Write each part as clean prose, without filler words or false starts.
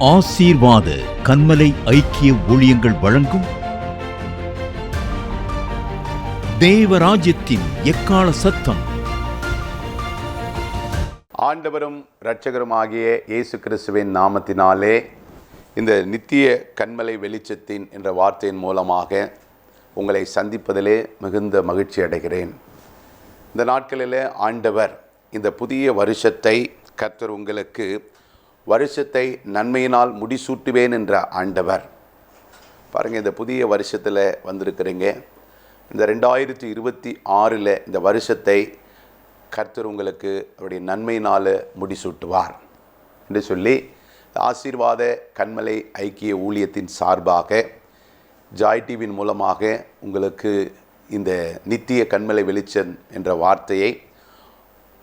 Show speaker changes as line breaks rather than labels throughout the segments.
ஆசீர்வாத கன்மலை ஐக்கிய ஊழியங்கள் வழங்கும் தேவராஜ்யத்தின் எக்கால சத்தம்.
ஆண்டவரும் இரட்சகருமாகிய இயேசு கிறிஸ்துவின் நாமத்தினாலே இந்த நித்திய கன்மலை வெளிச்சத்தின் என்ற வார்த்தையின் மூலமாக உங்களை சந்திப்பதிலே மிகுந்த மகிழ்ச்சி அடைகிறேன். இந்த நாட்களில் ஆண்டவர் இந்த புதிய வருஷத்தை கர்த்தர் உங்களுக்கு வருஷத்தை நன்மையினால் முடிசூட்டுவேன் என்ற ஆண்டவர். பாருங்கள், இந்த புதிய வருஷத்தில் வந்திருக்கிறீங்க. இந்த 2026 இந்த வருஷத்தை கர்த்தர் உங்களுக்கு அவருடைய நன்மையினால் முடிசூட்டுவார் என்று சொல்லி ஆசீர்வாத கன்மலை ஐக்கிய ஊழியத்தின் சார்பாக ஜாய் டிவியின் மூலமாக உங்களுக்கு இந்த நித்திய கன்மலை வெளிச்சம் என்ற வார்த்தையை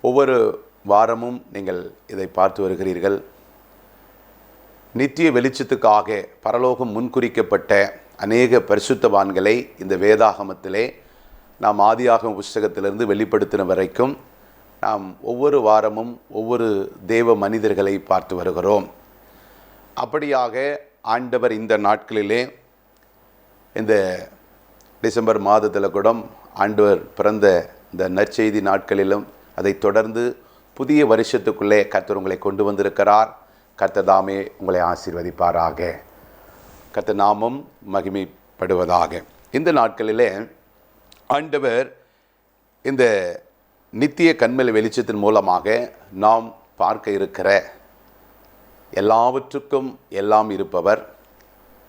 ஒவ்வொரு வாரமும் நீங்கள் இதை பார்த்து வருகிறீர்கள். நித்திய வெளிச்சத்துக்காக பரலோகம் முன்குறிக்கப்பட்ட அநேக பரிசுத்தவான்களை இந்த வேதாகமத்திலே நாம் ஆதியாகம புஸ்தகத்திலிருந்து வெளிப்படுத்தின வரைக்கும் நாம் ஒவ்வொரு வாரமும் ஒவ்வொரு தேவ மனிதர்களை பார்த்து வருகிறோம். அப்படியாக ஆண்டவர் இந்த நாட்களிலே இந்த டிசம்பர் மாதத்தில் கூட ஆண்டவர் பிறந்த இந்த நற்செய்தி நாட்களிலும் அதை தொடர்ந்து புதிய வருஷத்துக்குள்ளே கர்த்தர் உங்களை கொண்டு வந்திருக்கிறார். கர்த்தர் தாமே உங்களை ஆசீர்வதிப்பாராக. கர்த்தர் நாமம் மகிமைப்படுவதாக. இந்த நாட்களிலே ஆண்டவர் இந்த நித்திய கன்மலை வெளிச்சத்தின் மூலமாக நாம் பார்க்க இருக்கிற எல்லாவற்றுக்கும் எல்லாம் இருப்பவர்,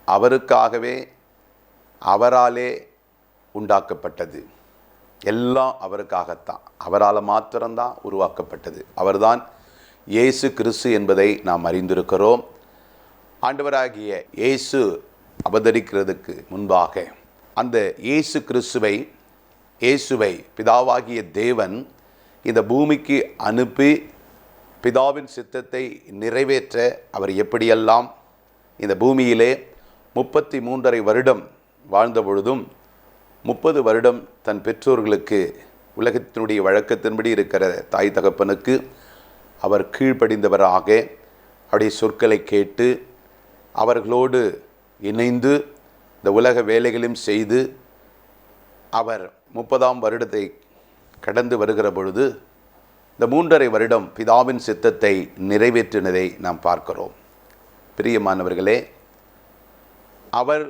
அவருக்காகவே அவராலே உண்டாக்கப்பட்டது, எல்லாம் அவருக்காகத்தான், அவரால் மாத்திரம்தான் உருவாக்கப்பட்டது. அவர்தான் இயேசு கிறிஸ்து என்பதை நாம் அறிந்திருக்கிறோம். ஆண்டவராகிய இயேசு அவதரிக்கிறதுக்கு முன்பாக அந்த இயேசு இயேசுவை பிதாவாகிய தேவன் இந்த பூமிக்கு அனுப்பி பிதாவின் சித்தத்தை நிறைவேற்ற அவர் எப்படியெல்லாம் இந்த பூமியிலே 33.5 வருடம் வாழ்ந்த பொழுதும் 30 வருடம் தன் பெற்றோர்களுக்கு உலகத்தினுடைய வழக்கத்தின்படி இருக்கிற தாய் தகப்பனுக்கு அவர் கீழ்ப்படிந்தவராக அவருடைய சொற்களை கேட்டு அவர்களோடு இணைந்து இந்த உலக வேலைகளையும் செய்து அவர் 30ஆம் வருடத்தை கடந்து வருகிற பொழுது இந்த 3.5 வருடம் பிதாவின் சித்தத்தை நிறைவேற்றினதை நாம் பார்க்கிறோம். பிரியமானவர்களே, அவர்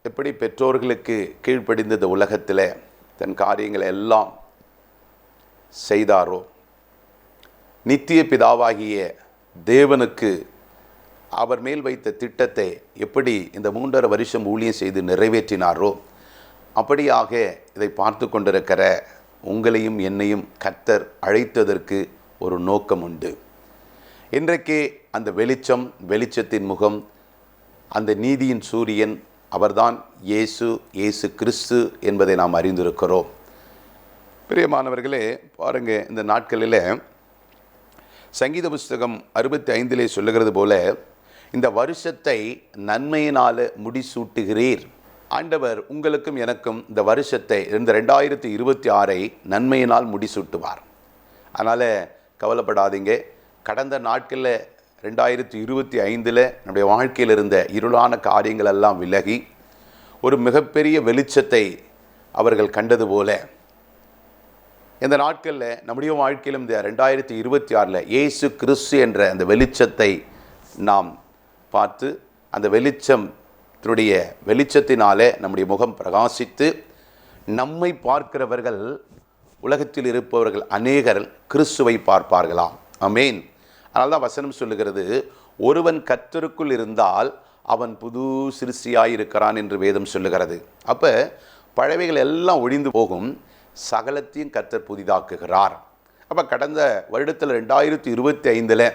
எப்படி பெற்றோர்களுக்கு கீழ்ப்படிந்த இந்த உலகத்தில் தன் காரியங்களை எல்லாம் செய்தாரோ, நித்திய பிதாவாகிய தேவனுக்கு அவர் மேல் வைத்த திட்டத்தை எப்படி இந்த 3.5 வருஷம் ஊழியம் செய்து நிறைவேற்றினாரோ, அப்படியாக இதை பார்த்து கொண்டிருக்கிற உங்களையும் என்னையும் கர்த்தர் அழைத்ததற்கு ஒரு நோக்கம் உண்டு. இன்றைக்கே அந்த வெளிச்சத்தின் முகம், அந்த நீதியின் சூரியன் அவர்தான் இயேசு கிறிஸ்து என்பதை நாம் அறிந்திருக்கிறோம். பிரியமானவர்களே, பாருங்கள், இந்த நாட்களில் சங்கீத புஸ்தகம் 65 சொல்லுகிறது போல இந்த வருஷத்தை நன்மையினால் முடிசூட்டுகிறீர். ஆண்டவர் உங்களுக்கும் எனக்கும் இந்த வருஷத்தை, இந்த 2026 நன்மையினால் முடிசூட்டுவார். அதனால் கவலைப்படாதீங்க. கடந்த நாட்களில் 2025 நம்முடைய வாழ்க்கையில் இருந்த இருளான காரியங்கள் எல்லாம் விலகி ஒரு மிகப்பெரிய வெளிச்சத்தை அவர்கள் கண்டது போல இந்த நாட்களில் நம்முடைய வாழ்க்கையிலும் இந்த 2026 இயேசு கிறிஸ்து என்ற அந்த வெளிச்சத்தை நாம் பார்த்து அந்த வெளிச்சத்தினாலே நம்முடைய முகம் பிரகாசித்து நம்மை பார்க்கிறவர்கள், உலகத்தில் இருப்பவர்கள் அநேகர் கிறிஸ்துவை பார்ப்பார்களாம். ஆமென். அதனால தான் வசனம் சொல்லுகிறது, ஒருவன் கர்த்தருக்குள் இருந்தால் அவன் புது சிருஷ்டியாயிருக்கிறான் என்று வேதம் சொல்லுகிறது. அப்போ பழையவைகள் எல்லாம் ஒழிந்து போகும், சகலத்தையும் கர்த்தர் புதிதாக்குகிறார். அப்போ கடந்த வருடத்தில் 2025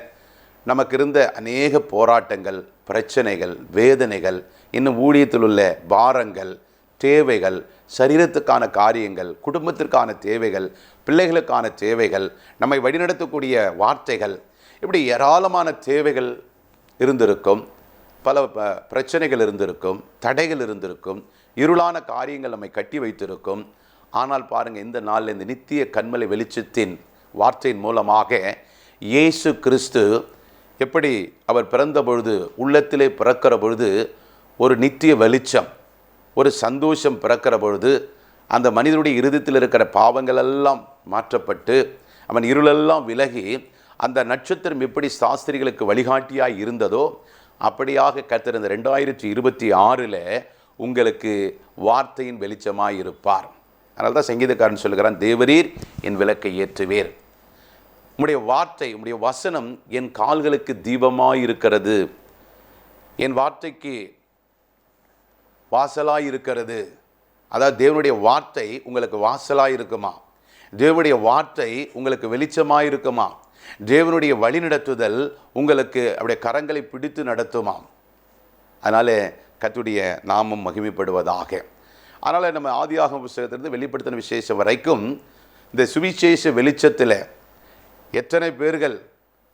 நமக்கு இருந்த அநேக போராட்டங்கள், பிரச்சனைகள், வேதனைகள், இன்னும் ஊழியத்தில் உள்ள பாரங்கள், தேவைகள், சரீரத்துக்கான காரியங்கள், குடும்பத்திற்கான தேவைகள், பிள்ளைகளுக்கான தேவைகள், நம்மை வழிநடத்தக்கூடிய வார்த்தைகள், இப்படி ஏராளமான தேவைகள் இருந்திருக்கும். பல பிரச்சனைகள் இருந்திருக்கும், தடைகள் இருந்திருக்கும், இருளான காரியங்கள் நம்மை கட்டி வைத்திருக்கும். ஆனால் பாருங்கள், இந்த நாளில் இந்த நித்திய கன்மலை வெளிச்சத்தின் வார்த்தையின் மூலமாக இயேசு கிறிஸ்து எப்படி அவர் பிறந்த பொழுது உள்ளத்திலே பிறக்கிற பொழுது ஒரு நித்திய வெளிச்சம், ஒரு சந்தோஷம் பிறக்கிற பொழுது அந்த மனிதனுடைய இருதயத்தில் இருக்கிற பாவங்கள் எல்லாம் மாற்றப்பட்டு அவன் இருளெல்லாம் விலகி அந்த நட்சத்திரம் எப்படி சாஸ்திரிகளுக்கு வழிகாட்டியாய் இருந்ததோ அப்படியாக கர்த்தர் இந்த 2026 உங்களுக்கு வார்த்தையின் வெளிச்சமாய் இருப்பார். அதனால தான் சங்கீதக்காரன் சொல்லுகிறான், தேவரீர் என் விளக்கை ஏற்றுவீர். உம்முடைய வார்த்தை, உம்முடைய வசனம் என் கால்களுக்கு தீபமாய் இருக்கிறது, என் வார்த்தைக்கு வாசலாய் இருக்கிறது. அதாவது தேவனுடைய வார்த்தை உங்களுக்கு வாசலாய் இருக்குமா, தேவனுடைய வார்த்தை உங்களுக்கு வெளிச்சமாய் இருக்குமா, தேவனுடைய வழிநடத்துதல் உங்களுக்கு அவருடைய கரங்களை பிடித்து நடத்துமா. அதனால கர்த்தருடைய நாமம் மகிமைப்படுவதாக. அதனால் நம்ம ஆதியாகம புத்தகத்திலிருந்து வெளிப்படுத்தின விசேஷம் வரைக்கும் இந்த சுவிசேஷ வெளிச்சத்தில் எத்தனை பேர்கள்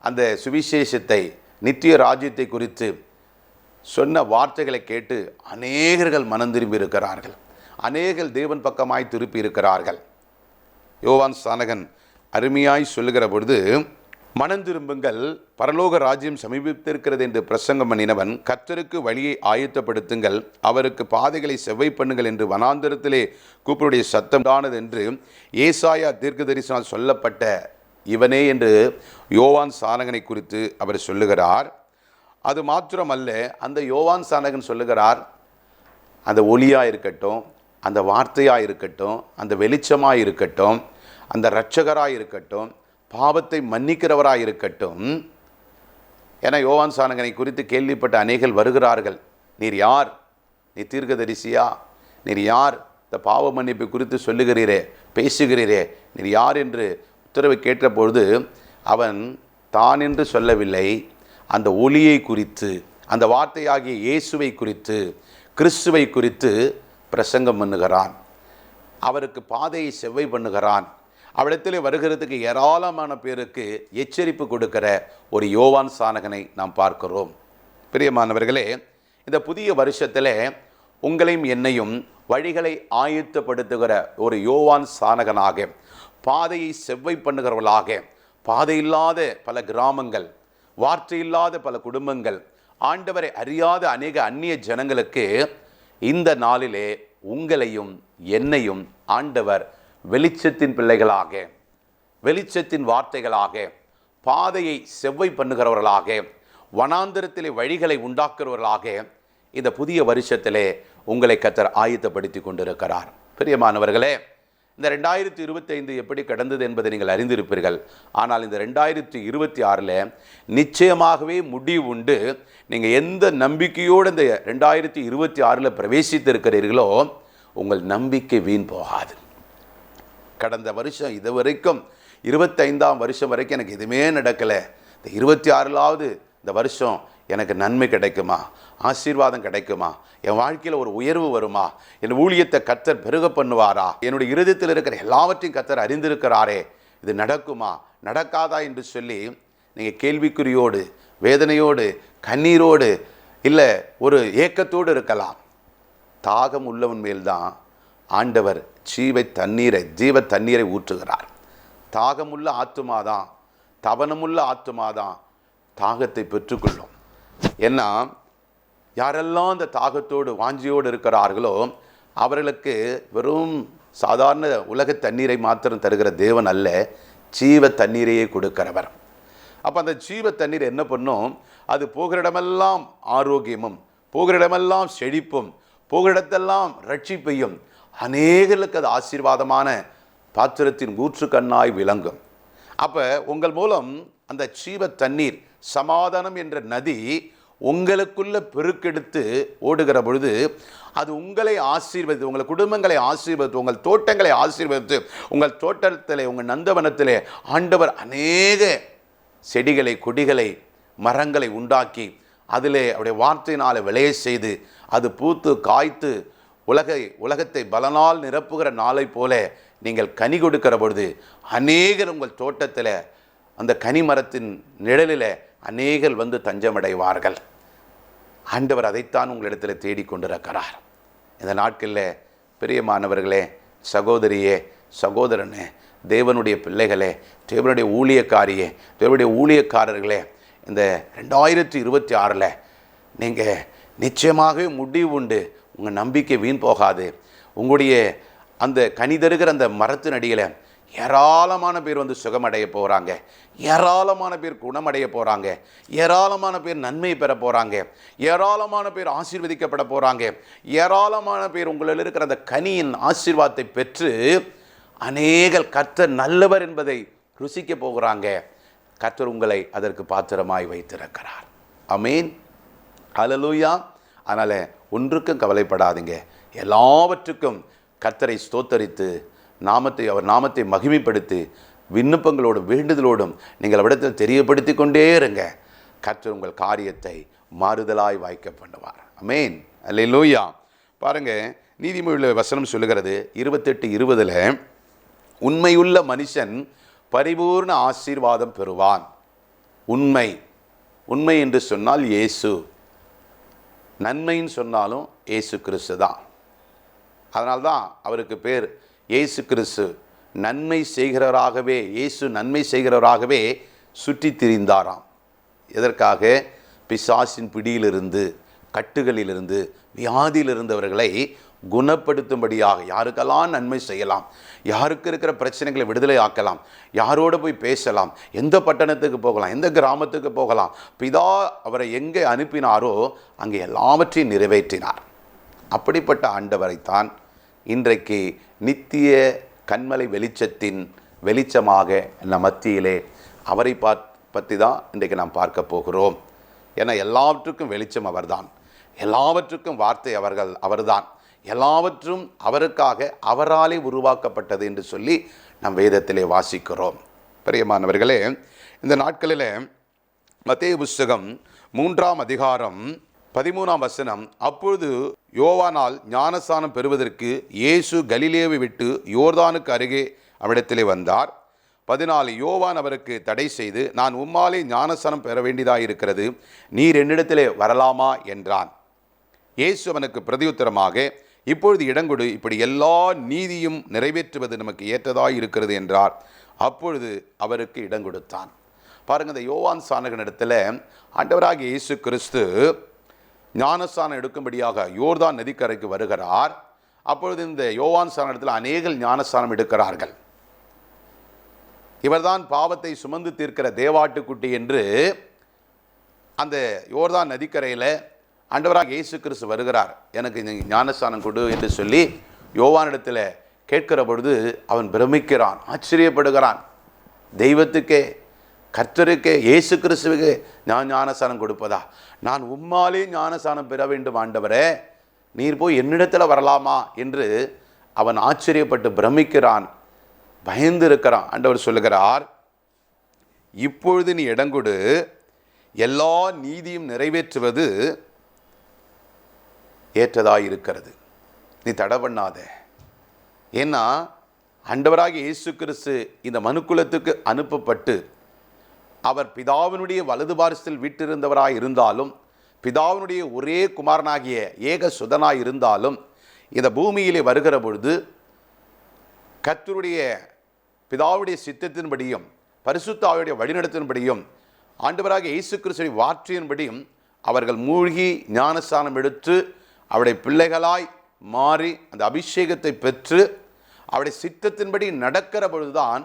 அந்த சுவிசேஷத்தை, நித்திய ராஜ்யத்தை குறித்து சொன்ன வார்த்தைகளை கேட்டு அநேகர்கள் மனம் திரும்பி இருக்கிறார்கள், அநேகர்கள் தேவன் பக்கமாய் திருப்பி இருக்கிறார்கள். யோவான் ஸ்நானகன் அருமையாய் சொல்லுகிற பொழுது, மனம் திரும்புங்கள், பரலோக ராஜ்யம் சமீபித்திருக்கிறது என்று பிரசங்கம் பண்ணினவன், கர்த்தருக்கு வழியை ஆயத்தப்படுத்துங்கள், அவருக்கு பாதைகளை செவ்வை பண்ணுங்கள் என்று வனாந்தரத்திலே கூப்பிடுடைய சத்தம் தானது என்று ஏசாயா தீர்க்கதரிசனால் சொல்லப்பட்ட இவனே என்று யோவான் ஸ்நானகனை குறித்து அவர் சொல்லுகிறார். அது மாத்திரமல்ல, அந்த யோவான் ஸ்நானகன் சொல்லுகிறார், அந்த ஒளியாக இருக்கட்டும், அந்த வார்த்தையாக இருக்கட்டும், அந்த வெளிச்சமாக இருக்கட்டும், அந்த இரட்சகராக இருக்கட்டும், பாவத்தை மன்னிக்கிறவராக இருக்கட்டும். ஏன்னா யோவான் ஸ்நானகனை குறித்து கேள்விப்பட்ட அநேகர் வருகிறார்கள், நீர் யார், நீ தீர்க்கதரிசியா, நீர் யார், இந்த பாவ மன்னிப்பை குறித்து சொல்லுகிறீரே, பேசுகிறீரே, நீர் யார் என்று உத்தரவை கேட்டபொழுது அவன் தான் என்று சொல்லவில்லை, அந்த ஒளியை குறித்து, அந்த வார்த்தையாகிய இயேசுவை குறித்து, கிறிஸ்துவை குறித்து பிரசங்கம் பண்ணுகிறான். அவருக்கு பாதையை செவ்வை பண்ணுகிறான். அவரிடத்திலே வருகிறதுக்கு ஏராளமான பேருக்கு எச்சரிப்பு கொடுக்கிற ஒரு யோவான் ஸ்நானகனை நாம் பார்க்கிறோம். பிரியமானவர்களே, இந்த புதிய வருஷத்தில் உங்களையும் என்னையும் வழிகளை ஆயத்தப்படுத்துகிற ஒரு யோவான் ஸ்நானகனாக, பாதையை செவ்வை பண்ணுகிறவர்களாக, பாதை இல்லாத பல கிராமங்கள், வார்த்தை இல்லாத பல குடும்பங்கள், ஆண்டவரை அறியாத அநேக அந்நிய ஜனங்களுக்கு இந்த நாளிலே உங்களையும் என்னையும் ஆண்டவர் வெளிச்சத்தின் பிள்ளைகளாக, வெளிச்சத்தின் வார்த்தைகளாக, பாதையை செவ்வை பண்ணுகிறவர்களாக, வனாந்தரத்திலே வழிகளை உண்டாக்குறவர்களாக இந்த புதிய வருஷத்திலே உங்களை கர்த்தர் ஆயத்தப்படுத்தி கொண்டிருக்கிறார். பிரியமானவர்களே, இந்த 2025 எப்படி கடந்தது என்பதை நீங்கள் அறிந்திருப்பீர்கள். ஆனால் இந்த 2026 நிச்சயமாகவே முடிவு உண்டு. நீங்கள் எந்த நம்பிக்கையோடு இந்த 2026 பிரவேசித்திருக்கிறீர்களோ உங்கள் நம்பிக்கை வீண் போகாது. கடந்த வருஷம் இது வரைக்கும் 25ஆம் வருஷம் வரைக்கும் எனக்கு எதுவுமே நடக்கலை, இந்த 26வது இந்த வருஷம் எனக்கு நன்மை கிடைக்குமா, ஆசீர்வாதம் கிடைக்குமா, என் வாழ்க்கையில் ஒரு உயர்வு வருமா, என் ஊழியத்தை கர்த்தர் பெருக பண்ணுவாரா, என்னுடைய இருதயத்தில் இருக்கிற எல்லாவற்றையும் கர்த்தர் அறிந்திருக்கிறாரே, இது நடக்குமா நடக்காதா என்று சொல்லி நீங்கள் கேள்விக்குறியோடு, வேதனையோடு, கண்ணீரோடு, இல்லை ஒரு ஏக்கத்தோடு இருக்கலாம். தாகம் உள்ளவன் மேல்தான் ஆண்டவர் ஜீவ தண்ணீரை ஊற்றுகிறார். தாகமுள்ள ஆத்துமாதான், தவனமுள்ள ஆத்துமாதான் தாகத்தை பெற்றுக்கொள்ளும். ஏன்னா யாரெல்லாம் அந்த தாகத்தோடு வாஞ்சியோடு இருக்கிறார்களோ அவர்களுக்கு வெறும் சாதாரண உலக தண்ணீரை மாத்திரம் தருகிற தேவன் அல்ல, ஜீவ தண்ணீரையே கொடுக்கிறவர். அப்போ அந்த ஜீவ தண்ணீர் என்ன பண்ணும், அது போகிற இடமெல்லாம் ஆரோக்கியமும், போகிற இடமெல்லாம் செழிப்பும், போகிற இடத்தெல்லாம் ரட்சிப்பையும், அநேகர்களுக்கு அது ஆசீர்வாதமான பாத்திரத்தின் ஊற்று கண்ணாய் விளங்கும். அப்போ உங்கள் மூலம் அந்த ஜீவ தண்ணீர், சமாதானம் என்ற நதி உங்களுக்குள்ள பெருக்கெடுத்து ஓடுகிற பொழுது அது உங்களை ஆசீர்வதித்து, உங்கள் குடும்பங்களை ஆசீர்வதித்து, உங்கள் தோட்டங்களை ஆசீர்வதித்து, உங்கள் தோட்டத்திலே, உங்கள் நந்தவனத்திலே ஆண்டவர் அநேக செடிகளை, கொடிகளை, மரங்களை உண்டாக்கி அதிலே அவருடைய வார்த்தையினால் விளைய செய்து அது பூத்து காய்த்து உலகத்தை பலனால் நிரப்புகிற நாளை போல நீங்கள் கனி கொடுக்கிற பொழுது அநேகர் உங்கள் தோட்டத்தில் அந்த கனி மரத்தின் நிழலில் அநேகர் வந்து தஞ்சமடைவார்கள். ஆண்டவர் அதைத்தான் உங்களிடத்தில் தேடிக்கொண்டிருக்கிறார். இந்த நாட்களில் பிரியமானவர்களே, சகோதரியே, சகோதரனே, தேவனுடைய பிள்ளைகளே, தேவனுடைய ஊழியக்காரியே, தேவனுடைய ஊழியக்காரர்களே, இந்த 2026 நீங்கள் நிச்சயமாகவே முடிவு உண்டு. உங்கள் நம்பிக்கை வீண் போகாது. உங்களுடைய அந்த கனிதருகிற அந்த மரத்தின் அடியில் ஏராளமான பேர் வந்து சுகமடைய போகிறாங்க, ஏராளமான பேர் குணமடைய போகிறாங்க, ஏராளமான பேர் நன்மை பெற போகிறாங்க, ஏராளமான பேர் ஆசீர்வதிக்கப்பட போகிறாங்க, ஏராளமான பேர் உங்களில் இருக்கிற அந்த கனியின் ஆசீர்வாதத்தை பெற்று அநேகர் கர்த்தர் நல்லவர் என்பதை ருசிக்க போகிறாங்க. கர்த்தர் உங்களை அதற்கு பாத்திரமாய் வைத்திருக்கிறார். ஆமென், ஹல்லேலூயா. அதனால் ஒன்றுக்கும் கவலைப்படாதீங்க. எல்லாவற்றுக்கும் கர்த்தரை ஸ்தோத்தரித்து அவர் நாமத்தை மகிமைப்படுத்தி விண்ணப்பங்களோடும் வேண்டுதலோடும் நீங்கள் அவ்விடத்தில் தெரியப்படுத்தி கொண்டே இருங்க. கர்த்தர் உங்கள் காரியத்தை மாறுதலாய் வாய்க்க பண்ணுவார். ஆமென், அல்லேலூயா. பாருங்கள், நீதிமொழியில் வசனம் சொல்லுகிறது 28:20, உண்மையுள்ள மனுஷன் பரிபூர்ண ஆசீர்வாதம் பெறுவான். உண்மை என்று சொன்னால் இயேசு, நன்மைன்னு சொன்னாலும் இயேசு கிறிஸ்து தான். அதனால்தான் அவருக்கு பேர் இயேசு கிறிஸ்து. நன்மை செய்கிறவராகவே, இயேசு நன்மை செய்கிறவராகவே சுற்றி திரிந்தாராம். எதற்காக? பிசாசின் பிடியிலிருந்து, கட்டுகளிலிருந்து, வியாதியில் இருந்தவர்களை குணப்படுத்தும்படியாக. யாருக்கெல்லாம் நன்மை செய்யலாம், யாருக்கு இருக்கிற பிரச்சனைகளை விடுதலை ஆக்கலாம், யாரோடு போய் பேசலாம், எந்த பட்டணத்துக்கு போகலாம், எந்த கிராமத்துக்கு போகலாம், பிதா அவரை எங்கே அனுப்பினாரோ அங்கே எல்லாவற்றையும் நிறைவேற்றினார். அப்படிப்பட்ட ஆண்டவரைத்தான் இன்றைக்கு நித்திய கண்மலை வெளிச்சத்தின் வெளிச்சமாக நம் மத்தியிலே அவரை பற்றி தான் இன்றைக்கு நாம் பார்க்க போகிறோம். ஏன்னா எல்லாவற்றுக்கும் வெளிச்சம் அவர்தான், எல்லாவற்றுக்கும் வார்த்தை அவர்தான், எல்லாவற்றும் அவருக்காக அவராலே உருவாக்கப்பட்டது என்று சொல்லி நம் வேதத்திலே வாசிக்கிறோம். பிரியமானவர்களே, இந்த நாட்களில் மத்தேயு புஸ்தகம் 3ஆம் அதிகாரம் 13ஆம் வசனம், அப்பொழுது யோவானால் ஞானஸ்நானம் பெறுவதற்கு இயேசு கலிலேயாவை விட்டு யோர்தானுக்கு அருகே அவரிடத்திலே வந்தார். 14, யோவான் அவருக்கு தடை செய்து, நான் உம்மாலே ஞானஸ்நானம் பெற வேண்டியதாயிருக்கிறது, நீர் என்னிடத்திலே வரலாமா என்றான். இயேசு அவனுக்கு பிரதியுத்தரமாக, இப்பொழுது இடங்கொடு, இப்படி எல்லா நீதியும் நிறைவேற்றுவது நமக்கு ஏற்றதாய் இருக்கிறது என்றார். அப்பொழுது அவருக்கு இடங்கொடுத்தான். பாருங்கள், இந்த யோவான் ஸ்நானகன் இடத்துல ஆண்டவராகிய இயேசு கிறிஸ்து ஞானஸ்நானம் எடுக்கும்படியாக யோர்தான் நதிக்கரைக்கு வருகிறார். அப்பொழுது இந்த யோவான் ஸ்நான இடத்துல அநேகர் ஞானஸ்நானம் எடுக்கிறார்கள். இவர்தான் பாவத்தை சுமந்து தீர்க்கிற தேவாட்டுக்குட்டி என்று அந்த யோர்தான் நதிக்கரையில் ஆண்டவராக இயேசு கிறிஸ்து வருகிறார். எனக்கு ஞானஸ்நானம் கொடு என்று சொல்லி யோவானிடத்தில் கேட்கிற பொழுது அவன் பிரமிக்கிறான், ஆச்சரியப்படுகிறான். தெய்வத்துக்கே, கர்த்தருக்கே, இயேசு கிறிஸ்துவுக்கு நான் ஞானஸ்நானம் கொடுப்பதா? நான் உம்மாலே ஞானஸ்நானம் பெற வேண்டும் ஆண்டவரே, நீர் போய் என்னிடத்தில் வரலாமா என்று அவன் ஆச்சரியப்பட்டு பிரமிக்கிறான், பயந்து இருக்கிறான். ஆண்டவர் சொல்லுகிறார், இப்பொழுது நீ இடங்கொடு, எல்லா நீதியும் நிறைவேற்றுவது ஏற்றதாய் இருக்கிறது, நீ தடை பண்ணாத. ஏன்னா ஆண்டவராகிய இயேசு கிறிஸ்து இந்த மனுக்குலத்துக்கு அனுப்பப்பட்டு அவர் பிதாவினுடைய வலது பாரிசத்தில் வீட்டிருந்தவராய் இருந்தாலும், பிதாவினுடைய ஒரே குமாரனாகிய ஏக சுதனாய் இருந்தாலும், இந்த பூமியிலே வருகிற பொழுது கர்த்தருடைய பிதாவுடைய சித்தத்தின்படியும் பரிசுத்த ஆவியுடைய வழிநடத்தின்படியும் ஆண்டவராகிய இயேசு கிறிஸ்துவின் வார்த்தையின்படியும் அவர்கள் மூழ்கி ஞானஸ்நானம் எடுத்து அவருடைய பிள்ளைகளாய் மாறி அந்த அபிஷேகத்தை பெற்று அவருடைய சித்தத்தின்படி நடக்கிற பொழுதுதான்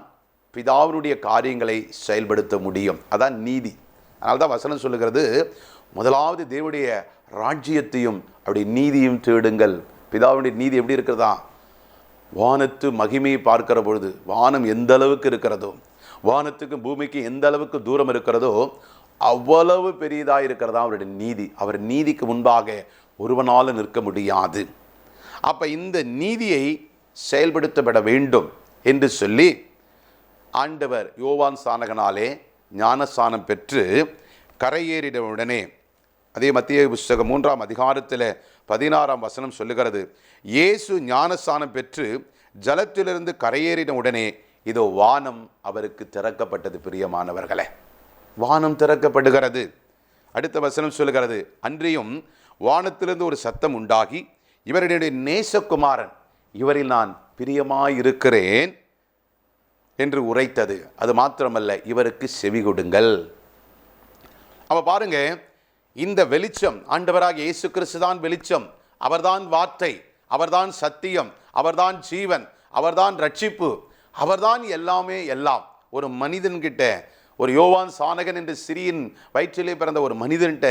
பிதாவினுடைய காரியங்களை செயல்படுத்த முடியும். அதான் நீதி. அதனால தான் வசனம் சொல்லுகிறது, முதலாவது தேவனுடைய ராஜ்யத்தையும் அவருடைய நீதியும் தேடுங்கள். பிதாவுடைய நீதி எப்படி இருக்கிறதா? வானத்து மகிமையை பார்க்கிற பொழுது வானம் எந்த அளவுக்கு இருக்கிறதோ, வானத்துக்கும் பூமிக்கு எந்த அளவுக்கு தூரம் இருக்கிறதோ அவ்வளவு பெரியதாக இருக்கிறதா அவருடைய நீதி. அவர் நீதிக்கு முன்பாக ஒருவனாலும் நிற்க முடியாது. அப்போ இந்த நீதியை செயல்படுத்தப்பட வேண்டும் என்று சொல்லி ஆண்டவர் யோவான் ஸ்நானகனாலே ஞானஸ்நானம் பெற்று கரையேறின உடனே, அதே மத்தேயு புஸ்தகம் 3ஆம் அதிகாரத்தில் 16ஆம் வசனம் சொல்லுகிறது, இயேசு ஞானஸ்நானம் பெற்று ஜலத்திலிருந்து கரையேறின உடனே இதோ வானம் அவருக்கு திறக்கப்பட்டது. பிரியமானவர்களே, வானம் திறக்கப்படுகிறது. அடுத்த வசனம் சொல்லுகிறது, அன்றியும் வானத்திலிருந்து ஒரு சத்தம் உண்டாகி, இவருடைய நேசகுமாரன், இவரில் நான் பிரியமாயிருக்கிறேன் என்று உரைத்தது. அது மாத்திரமல்ல, இவருக்கு செவி கொடுங்கள். அப்ப பாருங்க, இந்த வெளிச்சம், ஆண்டவராக இயேசு கிறிஸ்து தான் வெளிச்சம், அவர்தான் வார்த்தை, அவர்தான் சத்தியம், அவர்தான் ஜீவன், அவர்தான் ரட்சிப்பு, அவர்தான் எல்லாமே எல்லாம். ஒரு மனிதன்கிட்ட, ஒரு யோவான் சானகன் என்று சிறியின் வயிற்றிலே பிறந்த ஒரு மனிதன்கிட்ட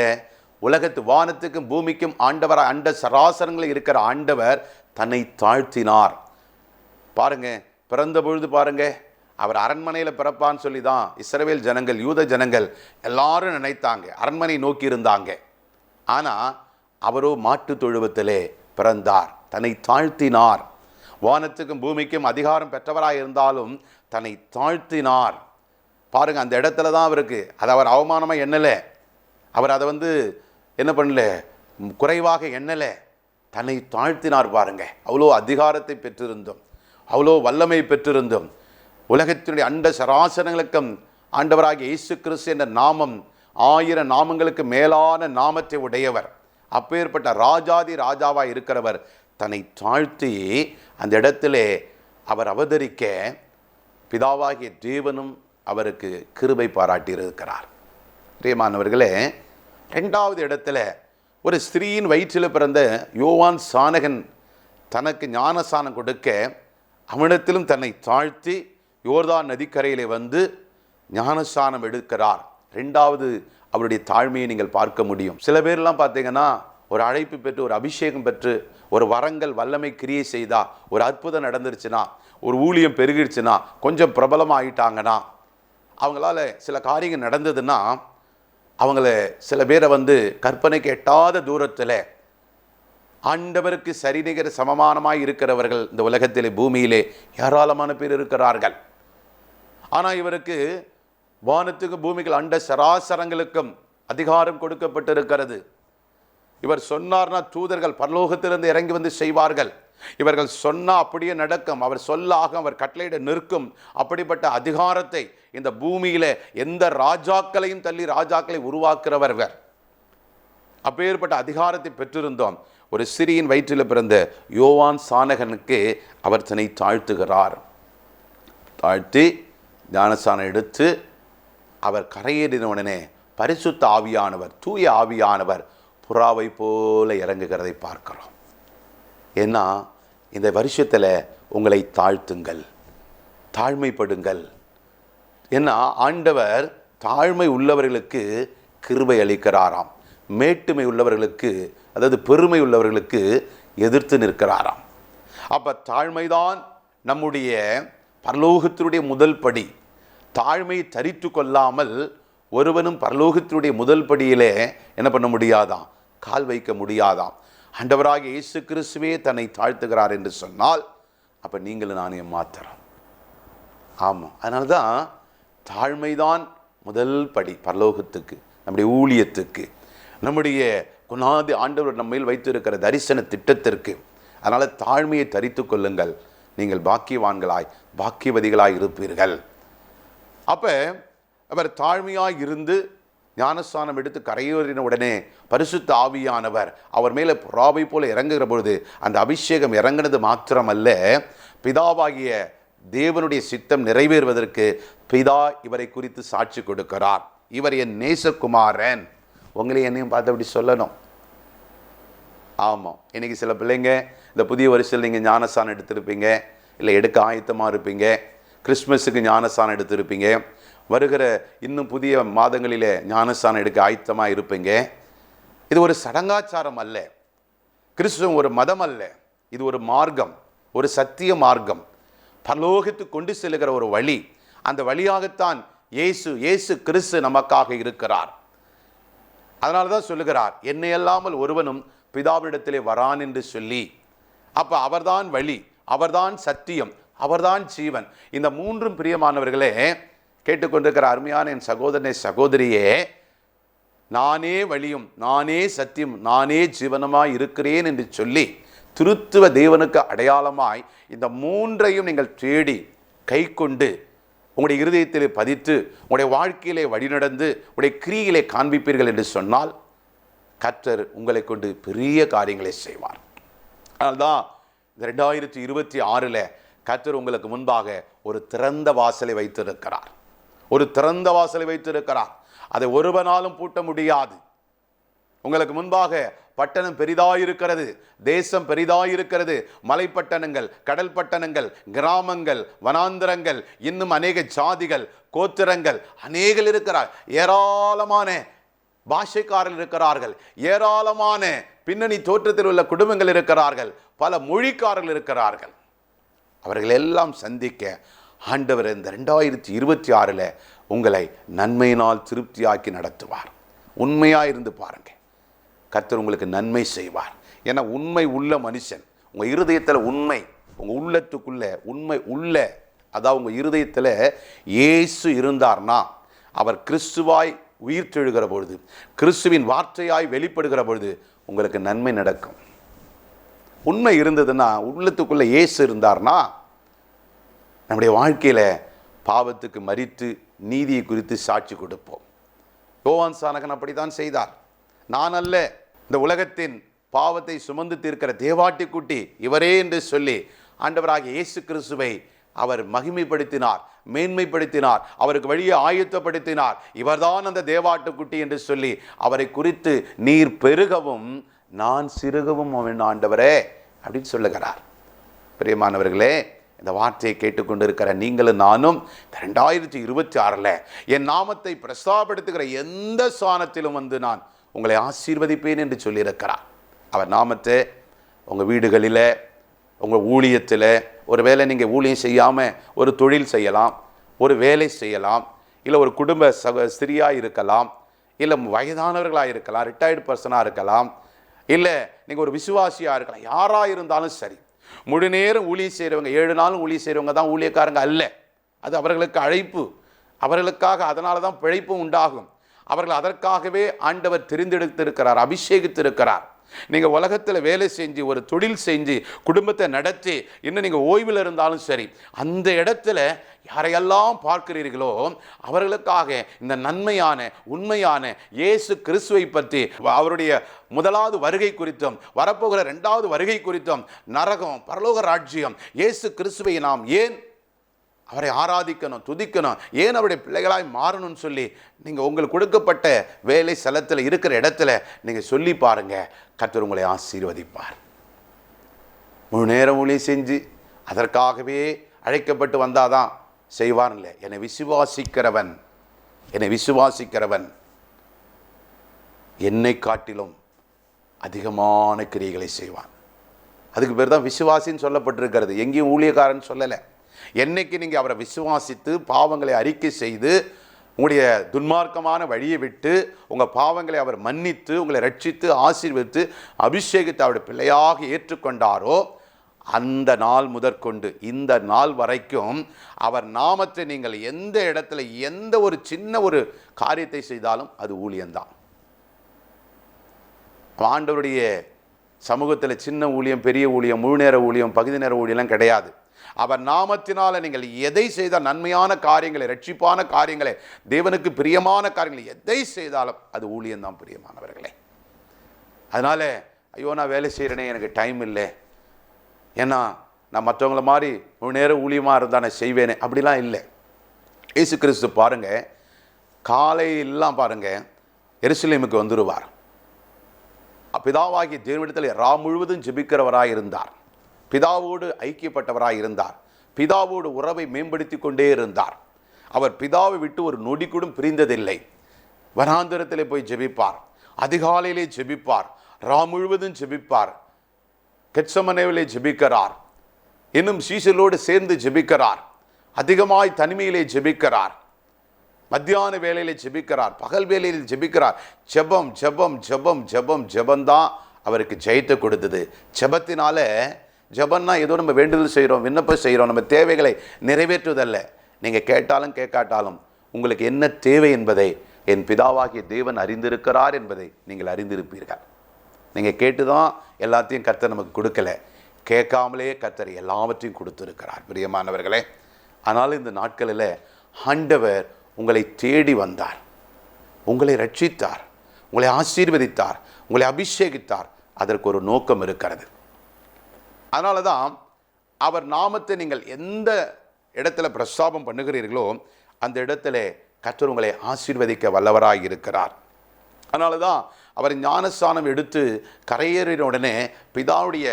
உலகத்து வானத்துக்கும் பூமிக்கும் ஆண்டவர், அண்ட சராசரங்களில் இருக்கிற ஆண்டவர் தன்னை தாழ்த்தினார். பாருங்க, பிறந்த பொழுது பாருங்க, அவர் அரண்மனையில் பிறப்பான்னு சொல்லி தான் இஸ்ரவேல் ஜனங்கள், யூத ஜனங்கள் எல்லாரும் நினைத்தாங்க, அரண்மனை நோக்கி இருந்தாங்க. ஆனால் அவரோ மாட்டு தொழுவத்திலே பிறந்தார், தன்னை தாழ்த்தினார். வானத்துக்கும் பூமிக்கும் அதிகாரம் பெற்றவராக இருந்தாலும் தன்னை தாழ்த்தினார். பாருங்க, அந்த இடத்துல தான் அவருக்கு அதை அவர் அவமானமாக எண்ணலை, அவர் அதை என்ன பண்ணல, குறைவாக எண்ணலை, தன்னை தாழ்த்தினார். பாருங்க, அவ்வளோ அதிகாரத்தை பெற்றிருந்தோம், அவ்வளோ வல்லமை பெற்றிருந்தோம். உலகத்தினுடைய அண்ட சராசரங்களுக்கும் ஆண்டவராகிய இயேசு கிறிஸ்து என்ற நாமம் 1000 நாமங்களுக்கு மேலான நாமத்தை உடையவர். அப்பேற்பட்ட ராஜாதி ராஜாவாக இருக்கிறவர் தன்னை தாழ்த்தி அந்த இடத்திலே அவர் அவதரிக்க பிதாவாகிய தேவனும் அவருக்கு கிருபை பாராட்டியிருக்கிறார். பிரியமானவர்களே, 2வது இடத்துல ஒரு ஸ்திரீயின் வயிற்றில் பிறந்த யோவான் சானகன் தனக்கு ஞானசானம் கொடுக்க அவனிடத்திலும் தன்னை தாழ்த்தி யோர்தான் நதிக்கரையிலே ஞானசானம் எடுக்கிறார். 2வது அவருடைய தாழ்மையை நீங்கள் பார்க்க முடியும். சில பேர்லாம் பார்த்தீங்கன்னா, ஒரு அழைப்பு பெற்று, ஒரு அபிஷேகம் பெற்று, ஒரு வரங்கள் வல்லமை கிரியை செய்தா, ஒரு அற்புதம் நடந்துருச்சுன்னா, ஒரு ஊழியம் பெருகிடுச்சுன்னா, கொஞ்சம் பிரபலமாகிட்டாங்கன்னா, அவங்களால சில காரியங்கள் நடந்ததுன்னா, அவங்கள சில பேரை கற்பனைக்கு எட்டாத தூரத்தில் ஆண்டவருக்கு சரிநிகர சமமானமாய் இருக்கிறவர்கள் இந்த உலகத்திலே, பூமியிலே ஏராளமான பேர் இருக்கிறார்கள். ஆனால் இவருக்கு வானத்துக்கு பூமிகள் அண்ட சராசரங்களுக்கும் அதிகாரம் கொடுக்கப்பட்டிருக்கிறது. இவர் சொன்னார்னா தூதர்கள் பரலோகத்திலிருந்து இறங்கி செய்வார்கள். இவர்கள் சொன்னா அப்படியே நடக்கும், அவர் சொல்லாக அவர் கட்டளையிட நிற்கும். அப்படிப்பட்ட அதிகாரத்தை இந்த பூமியில எந்த ராஜாக்களையும் தள்ளி ராஜாக்களை உருவாக்குறவர்கள். அப்பேற்பட்ட அதிகாரத்தை பெற்றிருந்தோம். ஒரு சிறியின் வயிற்றில் பிறந்த யோவான் சானகனுக்கு அவர் தன்னை தாழ்த்துகிறார். தாழ்த்தி ஞானஸ்நானம் எடுத்து அவர் கரையேறின உடனே பரிசுத்த ஆவியானவர், தூய ஆவியானவர் புறாவை போல இறங்குகிறதை பார்க்கிறோம். ஏன்னா இந்த வருஷத்தில் உங்களை தாழ்த்துங்கள், தாழ்மைப்படுங்கள். ஏன்னா ஆண்டவர் தாழ்மை உள்ளவர்களுக்கு கிருபை அளிக்கிறாராம், மேட்டுமை உள்ளவர்களுக்கு, அதாவது பெருமை உள்ளவர்களுக்கு எதிர்த்து நிற்கிறாராம். அப்போ தாழ்மைதான் நம்முடைய பரலோகத்தினுடைய முதல் படி. தாழ்மையை தரித்து கொள்ளாமல் ஒருவனும் பரலோகத்தினுடைய முதல் படியிலே என்ன பண்ண முடியாதாம், கால் வைக்க முடியாதாம். ஆண்டவராகிய இயேசு கிறிஸ்துவே தன்னை தாழ்த்துகிறார் என்று சொன்னால் அப்போ நீங்களும் நானே மாத்திரம். ஆமாம், அதனால தான் தாழ்மைதான் முதல் படி பரலோகத்துக்கு, நம்முடைய ஊழியத்துக்கு, நம்முடைய குணாதி ஆண்டவர் நம்மையில் வைத்திருக்கிற தரிசன திட்டத்திற்கு. அதனால் தாழ்மையை தரித்து கொள்ளுங்கள், நீங்கள் பாக்கியவான்களாய் பாக்கியவதிகளாய் இருப்பீர்கள். அப்போ அவர் தாழ்மையாய் இருந்து ஞானஸ்நானம் எடுத்து கரையேறின உடனே பரிசுத்த ஆவியானவர் அவர் மேலே புறாவை போல இறங்குகிற பொழுது அந்த அபிஷேகம் இறங்கினது மாத்திரமல்ல, பிதாவாகிய தேவனுடைய சித்தம் நிறைவேறுவதற்கு பிதா இவரை குறித்து சாட்சி கொடுக்கிறார். இவர் என் நேசகுமாரன். உங்களையும் என்னையும் பார்த்து அப்படி சொல்லணும். ஆமாம், இன்றைக்கி சில பிள்ளைங்க இந்த புதிய வருஷத்தில் நீங்கள் ஞானஸ்நானம் எடுத்திருப்பீங்க, இல்லை எடுக்க ஆயத்தமாக இருப்பீங்க. கிறிஸ்மஸுக்கு ஞானஸ்நானம் எடுத்திருப்பீங்க. வருகிற இன்னும் புதிய மாதங்களிலே ஞானஸ்நானம் எடுக்க ஆயத்தமாக இருப்பீங்க. இது ஒரு சடங்காச்சாரம் அல்ல, கிறிஸ்துவம் ஒரு மதம் அல்ல, இது ஒரு மார்க்கம், ஒரு சத்திய மார்க்கம், பரலோகத்துக்கு கொண்டு செல்லுகிற ஒரு வழி. அந்த வழியாகத்தான் இயேசு கிறிஸ்து நமக்காக இருக்கிறார். அதனால தான் சொல்லுகிறார், என்னை அல்லாமல் ஒருவனும் பிதாவிடத்திலே வரான் என்று சொல்லி. அப்போ அவர்தான் வழி, அவர்தான் சத்தியம், அவர்தான் ஜீவன். இந்த மூன்றும் பிரியமானவர்களே, கேட்டுக்கொண்டிருக்கிற அருமையான என் சகோதரனே சகோதரியே, நானே வழியும் நானே சத்தியம் நானே ஜீவனமாய் இருக்கிறேன் என்று சொல்லி திருத்துவ தேவனுக்கு அடையாளமாய் இந்த மூன்றையும் நீங்கள் தேடி கை கொண்டு உங்களுடைய இருதயத்திலே பதித்து உங்களுடைய வாழ்க்கையிலே வழிநடந்து உங்களுடைய கிரியிலே காண்பிப்பீர்கள் என்று சொன்னால் கர்த்தர் உங்களை கொண்டு பெரிய காரியங்களை செய்வார். அதனால்தான் இந்த 2026 கர்த்தர் உங்களுக்கு முன்பாக ஒரு திறந்த வாசலை வைத்திருக்கிறார், ஒரு திறந்த வாசலை வைத்திருக்கிறார். அதை ஒருவனாலும் பூட்ட முடியாது. உங்களுக்கு முன்பாக பட்டணம் பெரிதாயிருக்கிறது, தேசம் பெரிதாயிருக்கிறது. மலைப்பட்டணங்கள், கடல் பட்டணங்கள், கிராமங்கள், வனாந்திரங்கள், இன்னும் அநேக ஜாதிகள், கோத்திரங்கள் அநேகர் இருக்கிறார். ஏராளமான பாஷைக்காரர்கள் இருக்கிறார்கள், ஏராளமான பின்னணி தோற்றத்தில் உள்ள குடும்பங்கள் இருக்கிறார்கள், பல மொழிக்காரர்கள் இருக்கிறார்கள். அவர்கள் எல்லாம் சந்திக்க ஆண்டவர் இந்த 2026 உங்களை நன்மையினால் திருப்தியாக்கி நடத்துவார். உண்மையாக இருந்து பாருங்க, கர்த்தர் உங்களுக்கு நன்மை செய்வார். ஏன்னா உண்மை உள்ள மனுஷன், உங்கள் இருதயத்தில் உண்மை, உங்கள் உள்ளத்துக்குள்ள உண்மை உள்ள, அதாவது உங்கள் இருதயத்தில் இயேசு இருந்தார்னா, அவர் கிறிஸ்துவாய் உயிர்த்தெழுகிற பொழுது, கிறிஸ்துவின் வார்த்தையாய் வெளிப்படுகிற பொழுது உங்களுக்கு நன்மை நடக்கும். உண்மை இருந்ததுன்னா, உள்ளத்துக்குள்ள இயேசு இருந்தார்னா, நம்முடைய வாழ்க்கையில் பாவத்துக்கு மரித்து நீதியை குறித்து சாட்சி கொடுப்போம். யோவான் சானகன் அப்படித்தான் செய்தார். நான் அல்ல, இந்த உலகத்தின் பாவத்தை சுமந்து தீர்க்கிற தேவாட்டிக்குட்டி இவரே என்று சொல்லி ஆண்டவராகிய இயேசு கிறிஸ்துவை அவர் மகிமைப்படுத்தினார், மேன்மைப்படுத்தினார், அவருக்கு வழியை ஆயத்தப்படுத்தினார். இவர்தான் அந்த தேவாட்டுக்குட்டி என்று சொல்லி அவரை குறித்து நீர் பெருகவும் நான் சிறுகவும் ஆண்டவரே அப்படின்னு சொல்லுகிறார். பிரியமானவர்களே, இந்த வார்த்தையை கேட்டுக்கொண்டிருக்கிற நீங்களும் நானும் 2026 என் நாமத்தை பிரஸ்தாபடுத்துகிற எந்த ஸ்தானத்திலும் வந்து நான் உங்களை ஆசீர்வதிப்பேன் என்று சொல்லியிருக்கிறார். அவர் நாமத்தை உங்கள் வீடுகளில், உங்கள் ஊழியத்தில், ஒரு வேளை நீங்கள் ஊழியம் செய்யாமல் ஒரு தொழில் செய்யலாம், ஒரு வேலை செய்யலாம், இல்லை ஒரு குடும்ப ஸ்திரியாக இருக்கலாம், இல்லை வயதானவர்களாக இருக்கலாம், ரிட்டையர்டு பர்சனாக இருக்கலாம், இல்லை நீங்கள் ஒரு விசுவாசியாக இருக்கலாம். யாராக இருந்தாலும் சரி, முழு நேரம் ஊழியம் செய்கிறவங்க, 7 நாளும் ஊழியம் செய்கிறவங்க தான் ஊழியக்காரங்க அல்ல. அது அவர்களுக்கு அழைப்பு, அவர்களுக்காக அதனால தான் பிழைப்பும் உண்டாகும். அவர்கள் அதற்காகவே ஆண்டவர் தெரிந்தெடுத்திருக்கிறார், அபிஷேகித்திருக்கிறார். நீங்கள் உலகத்தில் வேலை செஞ்சு, ஒரு தொழில் செஞ்சு, குடும்பத்தை நடத்தி, இன்னும் நீங்கள் ஓய்வில் இருந்தாலும் சரி, அந்த இடத்துல யாரையெல்லாம் பார்க்கிறீர்களோ அவர்களுக்காக இந்த நன்மையான உண்மையான இயேசு கிறிஸ்துவை பற்றி, அவருடைய முதலாவது வருகை குறித்தும் வரப்போகிற 2வது வருகை குறித்தும், நரகம், பரலோக ராஜ்யம், இயேசு கிறிஸ்துவை நாம் ஏன் அவரை ஆராதிக்கணும், துதிக்கணும், ஏன் அவருடைய பிள்ளைகளாய் மாறணும்னு சொல்லி நீங்கள் உங்களுக்கு கொடுக்கப்பட்ட வேலை ஸ்தலத்தில் இருக்கிற இடத்துல நீங்கள் சொல்லி பாருங்க. கர்த்தர் உங்களை ஆசீர்வதிப்பார். முழு நேரம் ஊழியம் செஞ்சு அதற்காகவே அழைக்கப்பட்டு வந்தாதான் செய்வார் இல்லை. என்னை விசுவாசிக்கிறவன் என்னை காட்டிலும் அதிகமான கிரியைகளை செய்வான். அதுக்கு பேர் தான் விசுவாசின்னு சொல்லப்பட்டிருக்கிறது. எங்கேயும் ஊழியக்காரன் சொல்லலை. என்னைக்கு நீங்கள் அவரை விசுவாசித்து பாவங்களை அறிக்கை செய்து உங்களுடைய துன்மார்க்கமான வழியை விட்டு உங்கள் பாவங்களை அவர் மன்னித்து உங்களை ரட்சித்து ஆசீர்வதித்து அபிஷேகித்து அவருடைய பிள்ளையாக ஏற்றுக்கொண்டாரோ, அந்த நாள் முதற்கொண்டு இந்த நாள் வரைக்கும் அவர் நாமத்தை நீங்கள் எந்த இடத்துல எந்த ஒரு சின்ன ஒரு காரியத்தை செய்தாலும் அது ஊழியம்தான். ஆண்டவருடைய சமூகத்தில் சின்ன ஊழியம், பெரிய ஊழியம், முழு நேர ஊழியம், பகுதி நேர ஊழியெல்லாம் கிடையாது. அவர் நாமத்தினால நீங்கள் எதை செய்தால், நன்மையான காரியங்களை, ரட்சிப்பான காரியங்களை, தேவனுக்கு பிரியமான காரியங்களை எதை செய்தாலும் அது ஊழியம்தான் பிரியமானவர்களே. அதனால ஐயோ நான் வேலை செய்கிறேனே, எனக்கு டைம் இல்லை, ஏன்னா நான் மற்றவங்கள மாதிரி முழு நேரம் ஊழியமாக இருந்தால் நான் செய்வேனே, அப்படிலாம் இல்லை. இயேசு கிறிஸ்து பாருங்க, காலையெல்லாம் பாருங்க எருசலேமுக்கு வந்துடுவார். பிதாவாகிய தேவனிடத்தில் ரா முழுவதும் ஜெபிக்கிறவராய் இருந்தார். பிதாவோடு ஐக்கியப்பட்டவராய் இருந்தார். பிதாவோடு உறவை மேம்படுத்தி கொண்டே இருந்தார். அவர் பிதாவை விட்டு ஒரு நொடி கூட பிரிந்ததில்லை. வனாந்திரத்திலே போய் ஜெபிப்பார், அதிகாலையிலே ஜெபிப்பார், ரா முழுவதும் ஜெபிப்பார், கெத்சமனேவிலே ஜெபிக்கிறார், இன்னும் சீசலோடு சேர்ந்து ஜெபிக்கிறார், அதிகமாய் தனிமையிலே ஜெபிக்கிறார், மத்தியான வேலையிலே ஜெபிக்கிறார், பகல் வேலையில் ஜெபிக்கிறார். ஜெபம் ஜெபம் ஜெபம் ஜெபம் ஜெபந்தான் அவருக்கு ஜெயத்தை கொடுத்தது. ஜெபத்தினால, ஜெபம்னா ஏதோ நம்ம வேண்டுதல் செய்கிறோம், விண்ணப்பம் செய்கிறோம், நம்ம தேவைகளை நிறைவேற்றுவதல்ல. நீங்கள் கேட்டாலும் கேட்காட்டாலும் உங்களுக்கு என்ன தேவை என்பதை என் பிதாவாகிய தேவன் அறிந்திருக்கிறார் என்பதை நீங்கள் அறிந்திருப்பீர்கள். நீங்கள் கேட்டு தான் எல்லாத்தையும் கர்த்தர் நமக்கு கொடுக்கல, கேட்காமலே கர்த்தர் எல்லாவற்றையும் கொடுத்துருக்கிறார் பிரியமானவர்களே. ஆனால் இந்த நாட்களில் ஆண்டவர் உங்களை தேடி வந்தார், உங்களை ரட்சித்தார், உங்களை ஆசீர்வதித்தார், உங்களை அபிஷேகித்தார். அதற்கு ஒரு நோக்கம் இருக்கிறது. அதனால தான் அவர் நாமத்தை நீங்கள் எந்த இடத்துல பிரஸ்தாபம் பண்ணுகிறீர்களோ அந்த இடத்துல கர்த்தர் உங்களை ஆசீர்வதிக்க வல்லவராய் இருக்கிறார். அதனால தான் அவர் ஞானஸ்நானம் எடுத்து கரையேறின உடனே பிதாவுடைய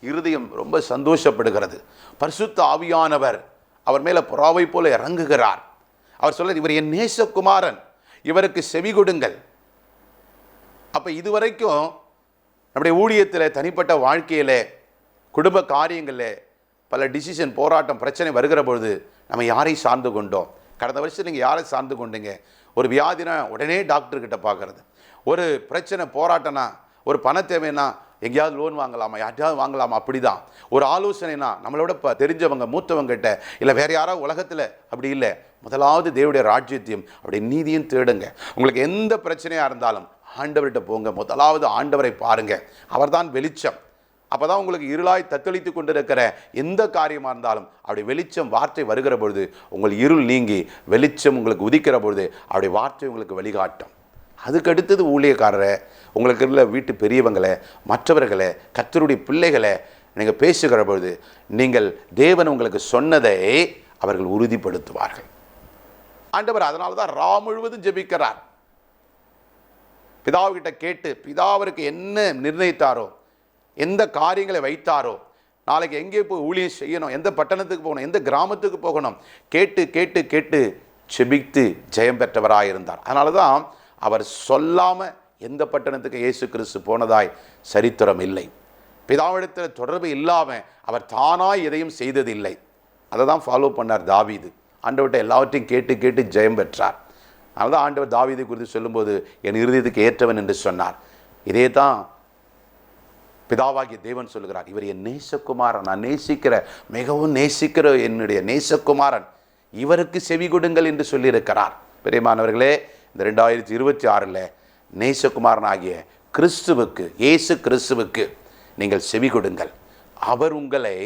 இருதயம் ரொம்ப சந்தோஷப்படுகிறது. பரிசுத்த ஆவியானவர் அவர் மேலே புறாவை போல இறங்குகிறார். அவர் சொல்ல, இவர் என் நேசகுமாரன், இவருக்கு செவி கொடுங்கள். அப்போ இதுவரைக்கும் நம்முடைய ஊழியத்தில், தனிப்பட்ட வாழ்க்கையில், குடும்ப காரியங்களில் பல டிசிஷன், போராட்டம், பிரச்சனை வருகிற பொழுது நம்ம யாரை சார்ந்து கொண்டோம்? கடந்த வருஷம் நீங்கள் யாரை சார்ந்து கொண்டீங்க? ஒரு வியாதினா உடனே டாக்டர்கிட்ட பார்க்குறது, ஒரு பிரச்சனை போராட்டம்னா, ஒரு பண தேவைன்னா எங்கேயாவது லோன் வாங்கலாமா, யார்ட்டையாவது வாங்கலாமா, அப்படி தான். ஒரு ஆலோசனைனா நம்மளோட தெரிஞ்சவங்க, மூத்தவங்கிட்ட, இல்லை வேறு யாராவது உலகத்தில், அப்படி இல்லை. முதலாவது தேவனுடைய ராஜ்யத்தையும் அப்படி நீதியும் தேடுங்க. உங்களுக்கு எந்த பிரச்சனையாக இருந்தாலும் ஆண்டவர்கிட்ட போங்க. முதலாவது ஆண்டவரை பாருங்க. அவர்தான் வெளிச்சம். அப்போ தான் உங்களுக்கு இருளாய் தத்தளித்து கொண்டிருக்கிற எந்த காரியமாக இருந்தாலும் அப்படி வெளிச்சம் வார்த்தை வருகிற பொழுது உங்கள் இருள் நீங்கி வெளிச்சம் உங்களுக்கு உதிக்கிற பொழுது அப்படி வார்த்தை உங்களுக்கு வழிகாட்டும். அதுக்கு அடுத்தது ஊழியக்காரரை, உங்களுக்கு உள்ள வீட்டு பெரியவங்களை, மற்றவர்களை, கர்த்தருடைய பிள்ளைகளை நீங்கள் பேசுகிற பொழுது நீங்கள் தேவன் உங்களுக்கு சொன்னதை அவர்கள் உறுதிப்படுத்துவார்கள். ஆண்டவர் அதனால தான் ரா முழுவதும் ஜெபிக்கிறார். பிதாவிட்ட கேட்டு, பிதா அவருக்கு என்ன நிர்ணயித்தாரோ, எந்த காரியங்களை வைத்தாரோ, நாளைக்கு எங்கே போய் ஊழியம் செய்யணும், எந்த பட்டணத்துக்கு போகணும், எந்த கிராமத்துக்கு போகணும், கேட்டு கேட்டு கேட்டு செபித்து ஜெயம் பெற்றவராயிருந்தார். அதனால தான் அவர் சொல்லாமல் எந்த பட்டணத்துக்கு இயேசு கிறிஸ்து போனதாய் சரித்திரம் இல்லை. பிதாவிடத்தில் தொடர்பு இல்லாமல் அவர் தானாய் எதையும் செய்ததில்லை. அதை தான் ஃபாலோ பண்ணார் தாவீது. ஆண்டவர்கிட்ட எல்லாவற்றையும் கேட்டு கேட்டு ஜெயம் பெற்றார். அதனால தான் ஆண்டவர் தாவீதை குறித்து சொல்லும்போது என் இருதயத்துக்கு ஏற்றவன் என்று சொன்னார். இதே தான் பிதாவாகிய தேவன் சொல்லுகிறார், இவர் என் நேசகுமாரன், நான் நேசிக்கிற, மிகவும் நேசிக்கிற என்னுடைய நேசகுமாரன், இவருக்கு செவி கொடுங்கள் என்று சொல்லியிருக்கிறார். பிரியமானவர்களே, இந்த 2026 நேசகுமாரன் ஆகிய கிறிஸ்துவுக்கு, இயேசு கிறிஸ்துவுக்கு நீங்கள் செவி கொடுங்கள். அவர் உங்களை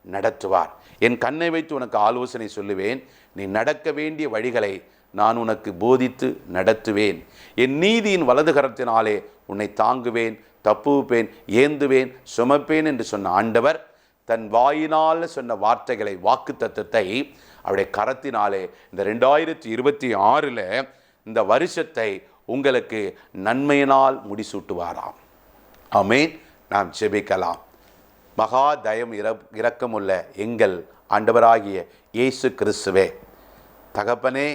நடத்துவார். என் கண்ணை வைத்து உனக்கு ஆலோசனை சொல்லுவேன், நீ நடக்க வேண்டிய வழிகளை நான் உனக்கு போதித்து நடத்துவேன். என் நீதியின் வலது கரத்தினாலே உன்னை தாங்குவேன், தப்புவிப்பேன், ஏந்துவேன், சுமப்பேன் என்று சொன்ன ஆண்டவர் தன் வாயினால் சொன்ன வார்த்தைகளை, வாக்கு தத்தத்தை அவருடைய கரத்தினாலே இந்த 2026 இந்த வருஷத்தை உங்களுக்கு நன்மையினால் முடிசூட்டுவாராம். ஆமென். நாம் ஜெபிக்கலாம். மகா தயம் இரக்கமுள்ள எங்கள் ஆண்டவராகிய இயேசு கிறிஸ்துவே, தகப்பனே,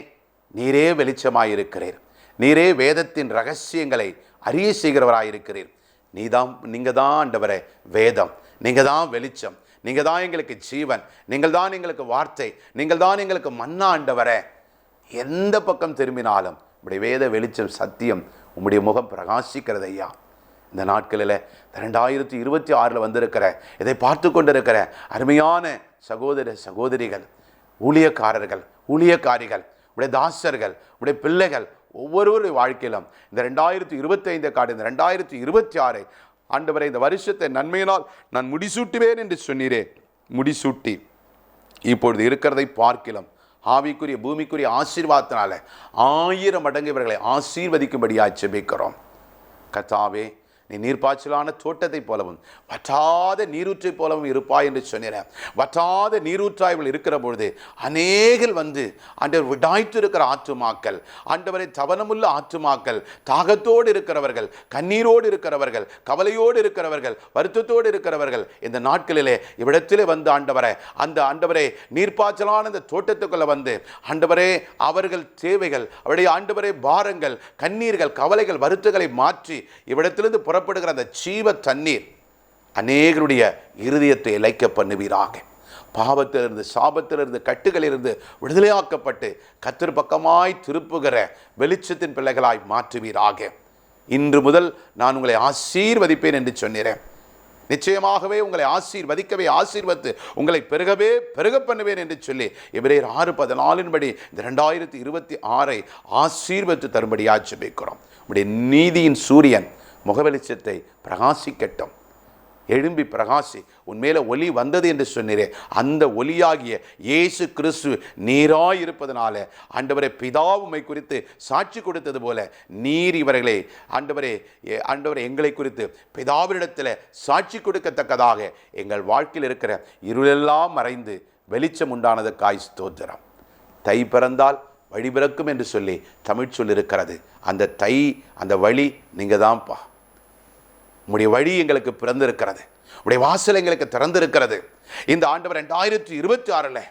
நீரே வெளிச்சமாயிருக்கிறீர். நீரே வேதத்தின் ரகசியங்களை அறிய செய்கிறவராயிருக்கிறீர். நீங்கள் தான் ஆண்டவரே வேதம், நீங்கள் தான் வெளிச்சம், நீங்கள் தான் எங்களுக்கு ஜீவன், நீங்கள் தான் எங்களுக்கு வார்த்தை, நீங்கள் தான் எங்களுக்கு மன்னா. ஆண்டவரே, எந்த பக்கம் திரும்பினாலும் உம்முடைய வேத வெளிச்சம், சத்தியம், உம்முடைய முகம் பிரகாசிக்கிறது ஐயா. இந்த நாட்களில் 2026 வந்திருக்கிற, இதை பார்த்து கொண்டிருக்கிற அருமையான சகோதர சகோதரிகள், ஊழியக்காரர்கள், ஊழியக்காரிகள், உடைய தாசர்கள், உடைய பிள்ளைகள் ஒவ்வொருவருடைய வாழ்க்கையிலும் இந்த 2025 காடு, இந்த 2026 ஆண்டவரை, இந்த வருஷத்தை நன்மையினால் நான் முடிசூட்டுவேன் என்று சொன்னீரே, முடிசூட்டி இப்பொழுது இருக்கிறதை பார்க்கலாம் ஆவிக்குரிய பூமிக்குரிய ஆசீர்வாதத்தினால 1000 மடங்கு இவர்களை ஆசீர்வதிக்கும்படியாக ஜெபிக்கிறோம். கர்த்தாவே, நீ நீர்ப்பாய்ச்சலான தோட்டத்தை போலவும் வற்றாத நீரூற்றை போலவும் இருப்பாய் என்று சொன்ன வற்றாத நீரூற்றாய்கள் இருக்கிற பொழுது அநேகர் வந்து ஆண்டவர் விடாய்த்து இருக்கிற ஆற்றுமாக்கள், ஆண்டவரை தவனமுள்ள ஆற்றுமாக்கள், தாகத்தோடு இருக்கிறவர்கள், கண்ணீரோடு இருக்கிறவர்கள், கவலையோடு இருக்கிறவர்கள், வருத்தத்தோடு இருக்கிறவர்கள் இந்த நாட்களிலே இவ்விடத்திலே வந்து ஆண்டவரை, அந்த ஆண்டவரே நீர்ப்பாய்ச்சலான இந்த தோட்டத்துக்குள்ள வந்து ஆண்டவரே அவர்கள் தேவைகள், அவருடைய ஆண்டவரே பாரங்கள், கண்ணீர்கள், கவலைகள், வருத்தங்களை மாற்றி இவ்விடத்திலிருந்து புறப்படுகிற அந்த ஜீவ தண்ணீர் அநேகருடைய இருதயத்தை இளைக்க பண்ணுவீராக. பாவத்திலிருந்து, சாபத்திலிருந்து, கட்டுகளிலிருந்து விடுதலையாக்கப்பட்டு கர்த்தர் பக்கமாய் திருப்புகிற வெளிச்சத்தின் பிள்ளைகளாய் மாற்றுவீராக. இன்று முதல் நான் உங்களை ஆசீர்வதிப்பேன் என்று சொன்னேன். நிச்சயமாகவே உங்களை ஆசீர்வதிக்கவே, ஆசீர்வதித்து உங்களை பெருகவே பெருக பண்ணுவேன் என்று சொல்லி எபிரேயர் 6:14 இந்த 2026 ஆசீர்வதித்து தரும்படியாக ஜெபிக்கிறோம். உம்முடைய நீதியின் சூரியன் முகவெளிச்சத்தை பிரகாசிக்கட்டும். எழும்பி பிரகாசி, உன்மேல ஒளி வந்தது என்று சொன்னீரே, அந்த ஒளியாகிய இயேசு கிறிஸ்து நீராயிருப்பதனால ஆண்டவரே, பிதாவுமை குறித்து சாட்சி கொடுத்தது போல நீர் இவர்களை ஆண்டவரே எங்களை குறித்து பிதாவினிடத்தில் சாட்சி கொடுக்கத்தக்கதாக எங்கள் வாழ்க்கையில் இருக்கிற இருளெல்லாம் மறைந்து வெளிச்சம் உண்டானதுக்காய் ஸ்தோத்திரம். தை பிறந்தால் வழி பிறக்கும் என்று சொல்லி தமிழ் சொல் இருக்கிறது. அந்த வழி நீங்கள் தான்ப்பா. உங்களுடைய வழி எங்களுக்கு பிறந்திருக்கிறது, உடைய வாசல் எங்களுக்கு திறந்திருக்கிறது. இந்த ஆண்டவர் 2026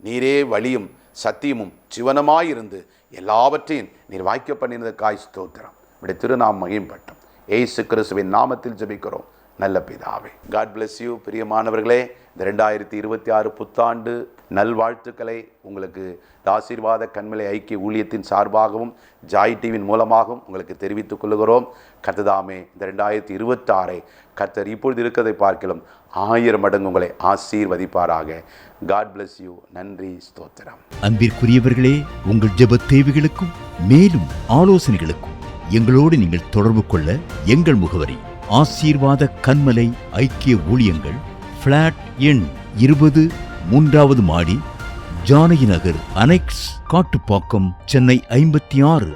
நீரே வழியும் சத்தியமும் ஜீவனமாயிருந்து எல்லாவற்றையும் நீர் வாய்க்க பண்ணினதுக்காய் ஸ்தோத்திரம். உடைய திருநாமம் மகிமைப்பட்டோம். இயேசு கிறிஸ்துவின் நாமத்தில் ஜெபிக்கிறோம் நல்ல பிதாவே. God bless you. பிரியமானவர்களே, இந்த 2026 புத்தாண்டு நல்வாழ்த்துக்களை உங்களுக்கு ஆசீர்வாத கண்மலை ஐக்கிய ஊழியத்தின் சார்பாகவும் ஜாய் டிவியின் மூலமாகவும் உங்களுக்கு தெரிவித்துக் கொள்கிறோம். கர்த்ததாமே இந்த 2026 கர்த்தர் இப்பொழுது இருக்கிறதை பார்க்கலாம் 1000 மடங்கு உங்களை ஆசீர்வதிப்பாராக. God bless you. நன்றி, ஸ்தோத்திரம்.
அன்பிற்குரியவர்களே, உங்கள் ஜெப தேவைகளுக்கும் மேலும் ஆலோசனைகளுக்கும் எங்களோடு நீங்கள் தொடர்பு கொள்ள எங்கள் முகவரி: ஆசீர்வாத கன்மலை ஐக்கிய ஊழியங்கள், பிளாட் எண் 20, 3வது மாடி, ஜானகி நகர், அனெக்ஸ், காட்டுப்பாக்கம், சென்னை 56.